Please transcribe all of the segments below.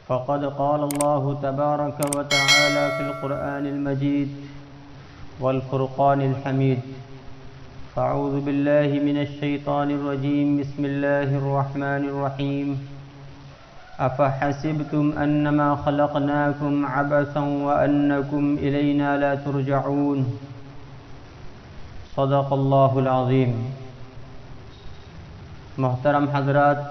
فقد قال الله تبارك وتعالى في القرآن المجيد والفرقان الحميد. أعوذ بالله من الشيطان الرجيم. بسم الله الرحمن الرحيم. أفحسبتم أنما خلقناكم عبثا وأنكم إلينا لا ترجعون. صدق اللہ العظیم. محترم حضرات،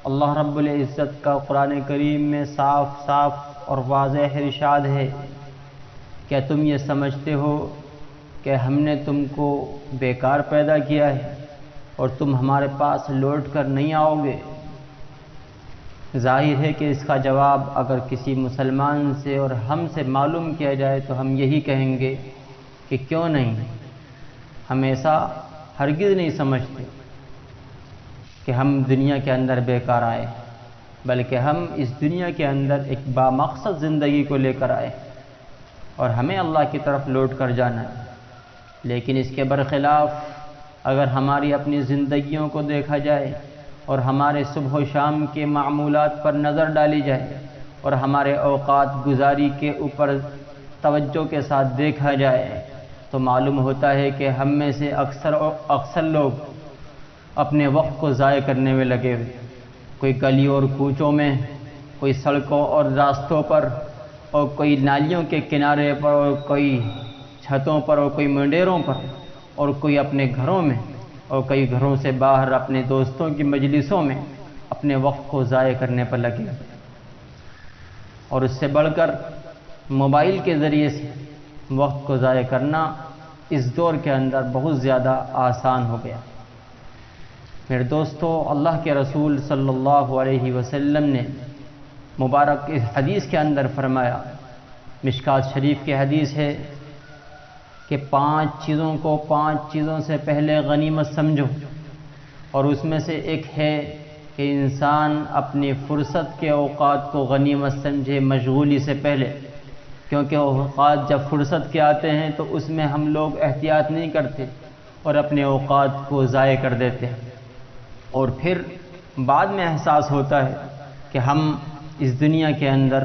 اللہ رب العزت کا قرآن کریم میں صاف صاف اور واضح ارشاد ہے، کیا تم یہ سمجھتے ہو کہ ہم نے تم کو بیکار پیدا کیا ہے اور تم ہمارے پاس لوٹ کر نہیں آؤ گے؟ ظاہر ہے کہ اس کا جواب اگر کسی مسلمان سے اور ہم سے معلوم کیا جائے تو ہم یہی کہیں گے کہ کیوں نہیں. ہم ایسا ہرگز نہیں سمجھتے کہ ہم دنیا کے اندر بیکار آئے، بلکہ ہم اس دنیا کے اندر ایک بامقصد زندگی کو لے کر آئے اور ہمیں اللہ کی طرف لوٹ کر جانا ہے. لیکن اس کے برخلاف اگر ہماری اپنی زندگیوں کو دیکھا جائے اور ہمارے صبح و شام کے معمولات پر نظر ڈالی جائے اور ہمارے اوقات گزاری کے اوپر توجہ کے ساتھ دیکھا جائے تو معلوم ہوتا ہے کہ ہم میں سے اکثر لوگ اپنے وقت کو ضائع کرنے میں لگے ہوئے، کوئی گلیوں اور کوچوں میں، کوئی سڑکوں اور راستوں پر، اور کوئی نالیوں کے کنارے پر، اور کوئی چھتوں پر، اور کوئی منڈیروں پر، اور کوئی اپنے گھروں میں، اور کئی گھروں سے باہر اپنے دوستوں کی مجلسوں میں اپنے وقت کو ضائع کرنے پر لگے. اور اس سے بڑھ کر موبائل کے ذریعے سے وقت کو ضائع کرنا اس دور کے اندر بہت زیادہ آسان ہو گیا. میرے دوستو، اللہ کے رسول صلی اللہ علیہ وسلم نے مبارک اس حدیث کے اندر فرمایا، مشکات شریف کی حدیث ہے کہ 5 چیزوں سے پہلے غنیمت سمجھو، اور اس میں سے ایک ہے کہ انسان اپنی فرصت کے اوقات کو غنیمت سمجھے مشغولی سے پہلے، کیونکہ اوقات جب فرصت کے آتے ہیں تو اس میں ہم لوگ احتیاط نہیں کرتے اور اپنے اوقات کو ضائع کر دیتے ہیں، اور پھر بعد میں احساس ہوتا ہے کہ ہم اس دنیا کے اندر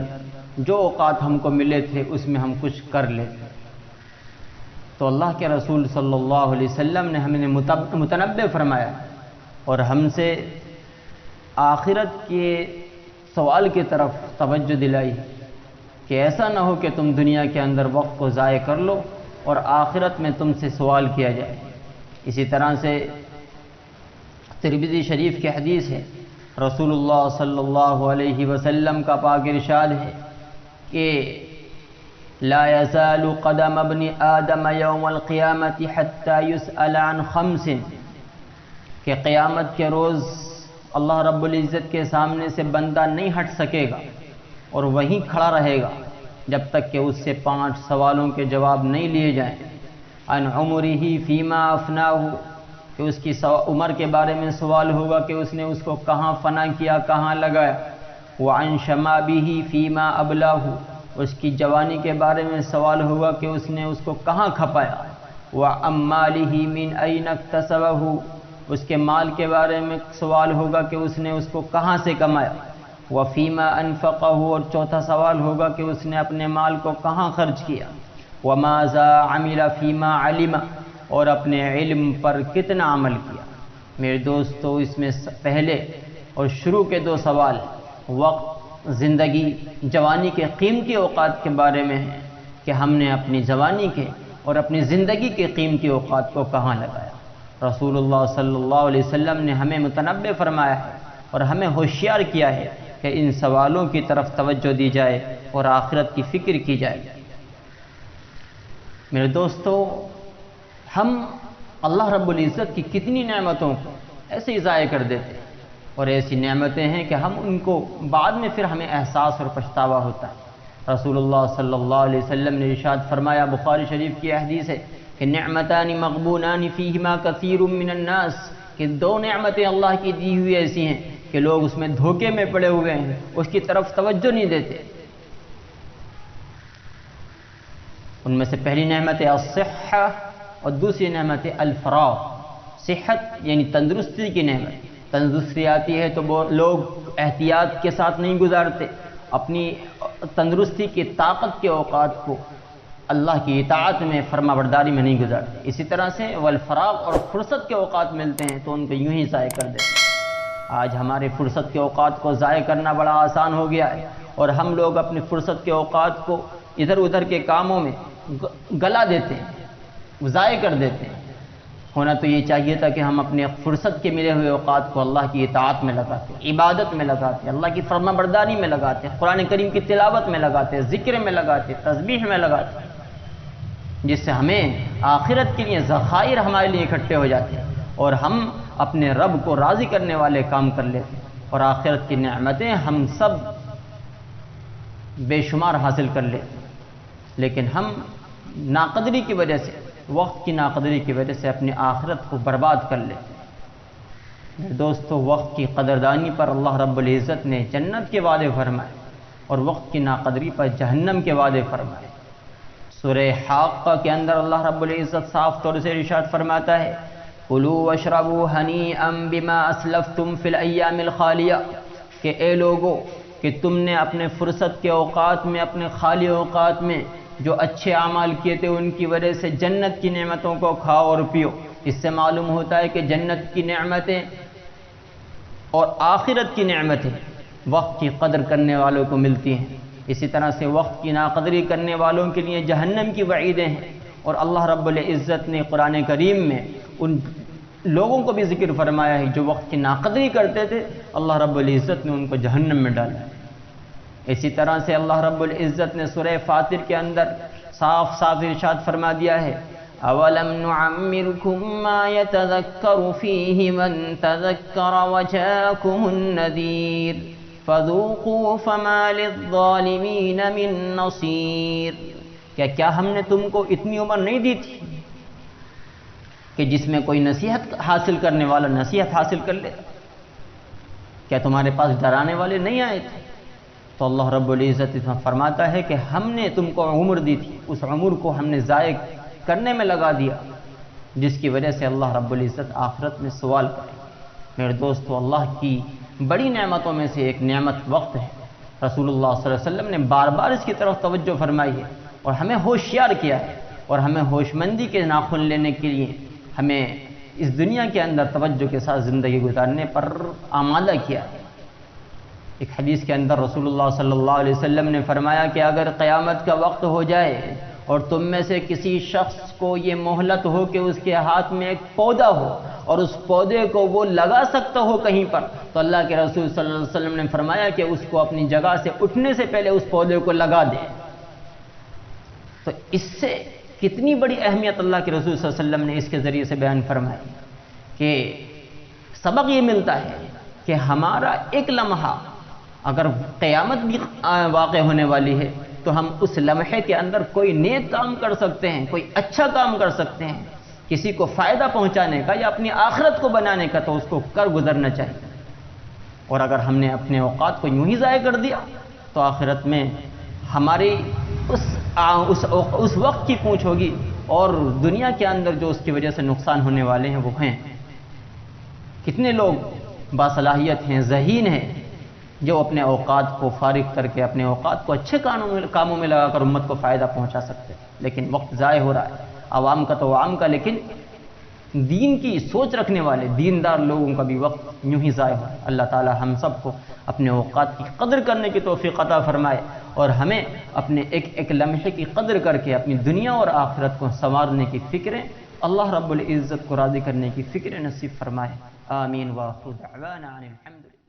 جو اوقات ہم کو ملے تھے اس میں ہم کچھ کر لیتے. تو اللہ کے رسول صلی اللہ علیہ وسلم نے ہمیں متنبہ فرمایا اور ہم سے آخرت کے سوال کی طرف توجہ دلائی کہ ایسا نہ ہو کہ تم دنیا کے اندر وقت کو ضائع کر لو اور آخرت میں تم سے سوال کیا جائے. اسی طرح سے ترمذی شریف کی حدیث ہے، رسول اللہ صلی اللہ علیہ وسلم کا پاک ارشاد ہے کہ لا يزال قدم ابن آدم یوم القیامت حتی یسأل عن 5، کہ قیامت کے روز اللہ رب العزت کے سامنے سے بندہ نہیں ہٹ سکے گا اور وہیں کھڑا رہے گا جب تک کہ اس سے 5 سوالوں کے جواب نہیں لیے جائیں. عن عمرہ فیما افناہ، کہ اس کی عمر کے بارے میں سوال ہوگا کہ اس نے اس کو کہاں فنا کیا، کہاں لگایا. وعن شمابہ فیما ابلاہ، اس کی جوانی کے بارے میں سوال ہوگا کہ اس نے اس کو کہاں کھپایا. وعن مالہ من این اکتسبہ، اس کے مال کے بارے میں سوال ہوگا کہ اس نے اس کو کہاں سے کمایا. وفیما انفقہ، اور چوتھا سوال ہوگا کہ اس نے اپنے مال کو کہاں خرچ کیا. وماذا عمل فیما علم، اور اپنے علم پر کتنا عمل کیا. میرے دوستو، اس میں پہلے اور شروع کے 2 سوال وقت، زندگی، جوانی کے قیمتی اوقات کے بارے میں ہیں کہ ہم نے اپنی جوانی کے اور اپنی زندگی کے قیمتی اوقات کو کہاں لگایا. رسول اللہ صلی اللہ علیہ وسلم نے ہمیں متنبہ فرمایا ہے اور ہمیں ہوشیار کیا ہے کہ ان سوالوں کی طرف توجہ دی جائے اور آخرت کی فکر کی جائے. میرے دوستو، ہم اللہ رب العزت کی کتنی نعمتوں کو ایسے ہی ضائع کر دیتے ہیں، اور ایسی نعمتیں ہیں کہ ہم ان کو بعد میں پھر ہمیں احساس اور پچھتاوا ہوتا ہے. رسول اللہ صلی اللہ علیہ وسلم نے ارشاد فرمایا، بخاری شریف کی حدیث ہے کہ نعمتان مغبونان فیہما کثیر من الناس، کہ 2 نعمتیں اللہ کی دی ہوئی ایسی ہیں کہ لوگ اس میں دھوکے میں پڑے ہوئے ہیں، اس کی طرف توجہ نہیں دیتے. ان میں سے پہلی نعمت ہے الصحہ اور دوسری نعمت ہے الفراغ. صحت یعنی تندرستی کی نعمت. تندرستی آتی ہے تو لوگ احتیاط کے ساتھ نہیں گزارتے، اپنی تندرستی کی طاقت کے اوقات کو اللہ کی اطاعت میں فرما برداری میں نہیں گزارتے. اسی طرح سے والفراغ اور فرصت کے اوقات ملتے ہیں تو ان کو یوں ہی ضائع کر دیتے ہیں. آج ہمارے فرصت کے اوقات کو ضائع کرنا بڑا آسان ہو گیا ہے اور ہم لوگ اپنی فرصت کے اوقات کو ادھر ادھر کے کاموں میں گلا دیتے ہیں، ضائع کر دیتے ہیں. ہونا تو یہ چاہیے تھا کہ ہم اپنے فرصت کے ملے ہوئے اوقات کو اللہ کی اطاعت میں لگاتے، عبادت میں لگاتے، اللہ کی فرما برداری میں لگاتے، قرآن کریم کی تلاوت میں لگاتے، ذکر میں لگاتے، تسبیح میں لگاتے، جس سے ہمیں آخرت کے لیے ذخائر ہمارے لیے اکٹھے ہو جاتے ہیں اور ہم اپنے رب کو راضی کرنے والے کام کر لیتے اور آخرت کی نعمتیں ہم سب بے شمار حاصل کر لیتے. لیکن ہم ناقدری کی وجہ سے، وقت کی ناقدری کی وجہ سے اپنی آخرت کو برباد کر لیتے ہیں. میرے دوستو، وقت کی قدردانی پر اللہ رب العزت نے جنت کے وعدے فرمائے اور وقت کی ناقدری پر جہنم کے وعدے فرمائے. سورہ حاقہ کے اندر اللہ رب العزت صاف طور سے ارشاد فرماتا ہے کُلُوا وَاشْرَبُوا هَنِيئًا بِمَا أَسْلَفْتُمْ فِي الْأَيَّامِ الْخَالِيَةِ، کہ اے لوگو کہ تم نے اپنے فرصت کے اوقات میں، اپنے خالی اوقات میں جو اچھے اعمال کیے تھے ان کی وجہ سے جنت کی نعمتوں کو کھاؤ اور پیو. اس سے معلوم ہوتا ہے کہ جنت کی نعمتیں اور آخرت کی نعمتیں وقت کی قدر کرنے والوں کو ملتی ہیں. اسی طرح سے وقت کی ناقدری کرنے والوں کے لیے جہنم کی وعیدیں ہیں. اور اللہ رب العزت نے قرآن کریم میں ان لوگوں کو بھی ذکر فرمایا ہے جو وقت کی ناقدری کرتے تھے، اللہ رب العزت نے ان کو جہنم میں ڈالا. اسی طرح سے اللہ رب العزت نے سورہ فاطر کے اندر صاف صاف ارشاد فرما دیا ہے اولم نعمرکم ما یتذکر فیہ من تذکر وجاکم النذیر فذوقوا فما للظالمین من نصیر. کیا ہم نے تم کو اتنی عمر نہیں دی تھی کہ جس میں کوئی نصیحت حاصل کرنے والا نصیحت حاصل کر لے؟ کیا تمہارے پاس ڈرانے والے نہیں آئے تھے؟ تو اللہ رب العزت فرماتا ہے کہ ہم نے تم کو عمر دی تھی، اس عمر کو ہم نے ضائع کرنے میں لگا دیا، جس کی وجہ سے اللہ رب العزت آخرت میں سوال کرے. میرے دوستو، اللہ کی بڑی نعمتوں میں سے ایک نعمت وقت ہے. رسول اللہ صلی اللہ علیہ وسلم نے بار بار اس کی طرف توجہ فرمائی ہے اور ہمیں ہوشیار کیا ہے اور ہمیں ہوشمندی کے ناخن لینے کے لیے ہمیں اس دنیا کے اندر توجہ کے ساتھ زندگی گزارنے پر آمادہ کیا ہے. ایک حدیث کے اندر رسول اللہ صلی اللہ علیہ وسلم نے فرمایا کہ اگر قیامت کا وقت ہو جائے اور تم میں سے کسی شخص کو یہ مہلت ہو کہ اس کے ہاتھ میں ایک پودا ہو اور اس پودے کو وہ لگا سکتا ہو کہیں پر، تو اللہ کے رسول صلی اللہ علیہ وسلم نے فرمایا کہ اس کو اپنی جگہ سے اٹھنے سے پہلے اس پودے کو لگا دے. تو اس سے کتنی بڑی اہمیت اللہ کے رسول صلی اللہ علیہ وسلم نے اس کے ذریعے سے بیان فرمائی کہ سبق یہ ملتا ہے کہ ہمارا ایک لمحہ اگر قیامت بھی واقع ہونے والی ہے تو ہم اس لمحے کے اندر کوئی نیک کام کر سکتے ہیں، کوئی اچھا کام کر سکتے ہیں، کسی کو فائدہ پہنچانے کا یا اپنی آخرت کو بنانے کا، تو اس کو کر گزرنا چاہیے. اور اگر ہم نے اپنے اوقات کو یوں ہی ضائع کر دیا تو آخرت میں ہماری اس وقت کی پوچھ ہوگی اور دنیا کے اندر جو اس کی وجہ سے نقصان ہونے والے ہیں وہ ہیں. کتنے لوگ باصلاحیت ہیں، ذہین ہیں، جو اپنے اوقات کو فارغ کر کے اپنے اوقات کو اچھے کاموں میں لگا کر امت کو فائدہ پہنچا سکتے ہیں، لیکن وقت ضائع ہو رہا ہے. عوام کا تو عوام کا، لیکن دین کی سوچ رکھنے والے دیندار لوگوں کا بھی وقت یوں ہی ضائع ہو رہا ہے. اللہ تعالی ہم سب کو اپنے اوقات کی قدر کرنے کی توفیق عطا فرمائے اور ہمیں اپنے ایک ایک لمحے کی قدر کر کے اپنی دنیا اور آخرت کو سنوارنے کی فکریں، اللہ رب العزت کو راضی کرنے کی فکریں نصیب فرمائے. آمین. وآخر دعوانا ان الحمد للہ.